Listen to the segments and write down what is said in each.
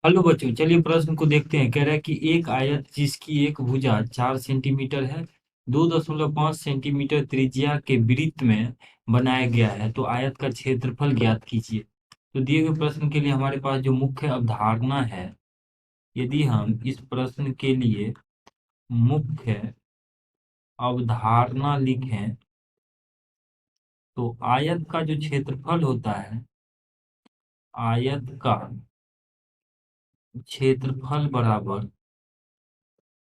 Hello बच्चों, चलिए प्रश्न को देखते हैं। कह रहा है कि एक आयत जिसकी एक भुजा 4 सेंटीमीटर है, 2.5 सेंटीमीटर त्रिज्या के वृत्त में बनाया गया है, तो आयत का क्षेत्रफल ज्ञात कीजिए। तो दिए गए प्रश्न के लिए हमारे पास जो मुख्य अवधारणा है, यदि हम इस प्रश्न के लिए मुख्य अवधारणा लिखें तो आयत का जो क्षेत्रफल होता है, आयत का क्षेत्रफल बराबर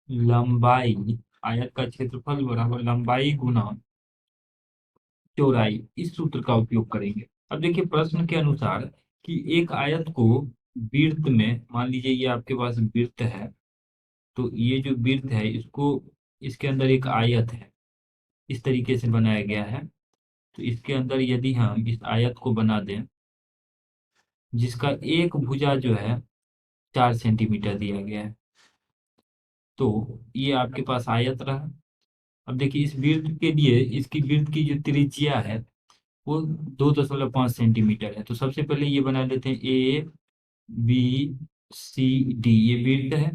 लंबाई, आयत का क्षेत्रफल बराबर लंबाई गुना चौड़ाई, इस सूत्र का उपयोग करेंगे। अब देखिए प्रश्न के अनुसार कि एक आयत को वृत्त में, मान लीजिए ये आपके पास वृत्त है, तो ये जो वृत्त है इसको, इसके अंदर एक आयत है, इस तरीके से बनाया गया है। तो इसके अंदर यदि हम इस आयत को बना दें जिसका एक भुजा जो है 4 सेंटीमीटर दिया गया है, तो ये आपके पास आयत रहा। अब देखिए इस वृत्त के लिए इसकी वृत्त की जो त्रिज्या है वो 2.5 सेंटीमीटर है। तो सबसे पहले ये बना लेते हैं, ए बी सी डी, ये वृत्त है,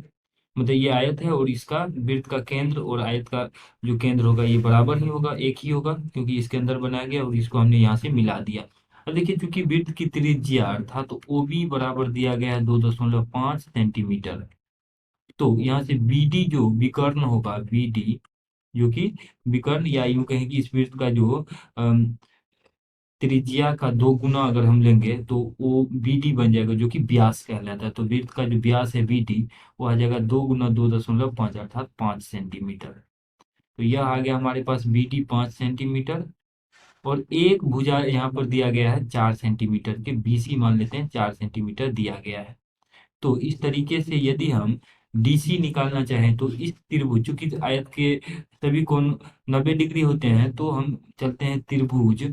मतलब ये आयत है, और इसका वृत्त का केंद्र और आयत का जो केंद्र होगा ये बराबर ही होगा, एक ही होगा, क्योंकि इसके अंदर बनाया गया और इसको हमने यहाँ से मिला दिया। अब देखिए चूंकि वृत्त की त्रिज्या अर्थात तो ओ बी बराबर दिया गया है 2.5 सेंटीमीटर, तो यहाँ से बी डी जो विकर्ण होगा, बी डी जो कि विकर्ण, या यूं कहें कि इस वृत्त का जो त्रिज्या का 2 गुना अगर हम लेंगे तो वो बी डी बन जाएगा, जो कि व्यास कहलाता है। तो वृत्त का जो व्यास है बी डी, वो आ जाएगा 2 गुना 2.5 अर्थात 5 सेंटीमीटर। तो यह आ गया हमारे पास बी डी 5 सेंटीमीटर, और एक भुजा यहाँ पर दिया गया है 4 सेंटीमीटर के, बीसी मान लेते हैं 4 सेंटीमीटर दिया गया है। तो इस तरीके से यदि हम डीसी निकालना चाहें तो इस त्रिभुज, चूंकि आयत के सभी कोण 90 डिग्री होते हैं, तो हम चलते हैं त्रिभुज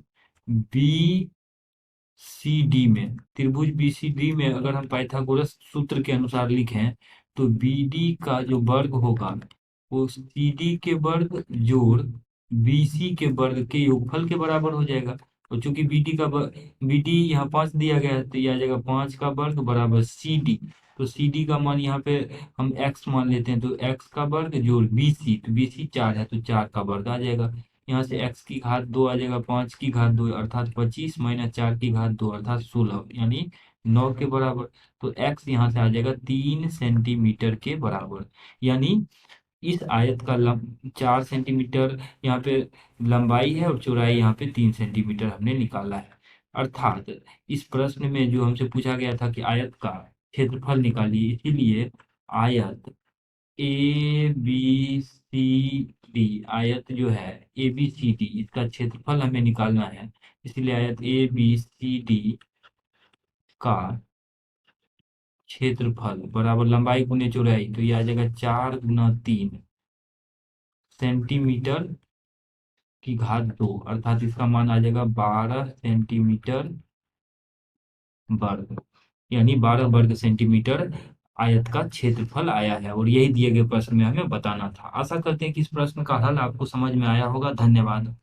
बी सी डी में। त्रिभुज बी सी डी में अगर हम पाइथागोरस सूत्र के अनुसार लिखें तो बी डी का जो वर्ग होगा वो सी डी के वर्ग जोड़ बी सी के वर्ग के योगफल के बराबर हो जाएगा। और चूंकि बी डी का बी डी यहाँ 5 दिया गया है, तो यह आ जाएगा 5 का वर्ग बराबर सी डी। तो सी डी का मान यहाँ पे हम एक्स मान लेते हैं, तो एक्स का वर्ग जोड़ बी सी, तो बी सी 4 है तो 4 का वर्ग आ जाएगा। यहाँ से x की घात 2 आ जाएगा, 5 की घात 2 अर्थात 25 माइनस 4 की घात 2 अर्थात 16, यानी 9 के बराबर। तो x यहाँ से आ जाएगा 3 सेंटीमीटर के बराबर। यानी इस आयत का 4 सेंटीमीटर यहाँ पे लंबाई है और चौड़ाई यहाँ पे 3 सेंटीमीटर हमने निकाला है। अर्थात इस प्रश्न में जो हमसे पूछा गया था कि आयत का क्षेत्रफल निकालिए, इसीलिए आयत ए बी सी डी, आयत जो है ए बी सी डी, इसका क्षेत्रफल हमें निकालना है। इसलिए आयत ए बी सी डी का क्षेत्रफल बराबर लंबाई गुने चौड़ाई, तो ये आ जाएगा 4 गुना 3 सेंटीमीटर की घात 2 अर्थात इसका मान आ जाएगा 12 सेंटीमीटर वर्ग, यानी 12 वर्ग सेंटीमीटर आयत का क्षेत्रफल आया है। और यही दिए गए प्रश्न में हमें बताना था। आशा करते हैं कि इस प्रश्न का हल आपको समझ में आया होगा। धन्यवाद।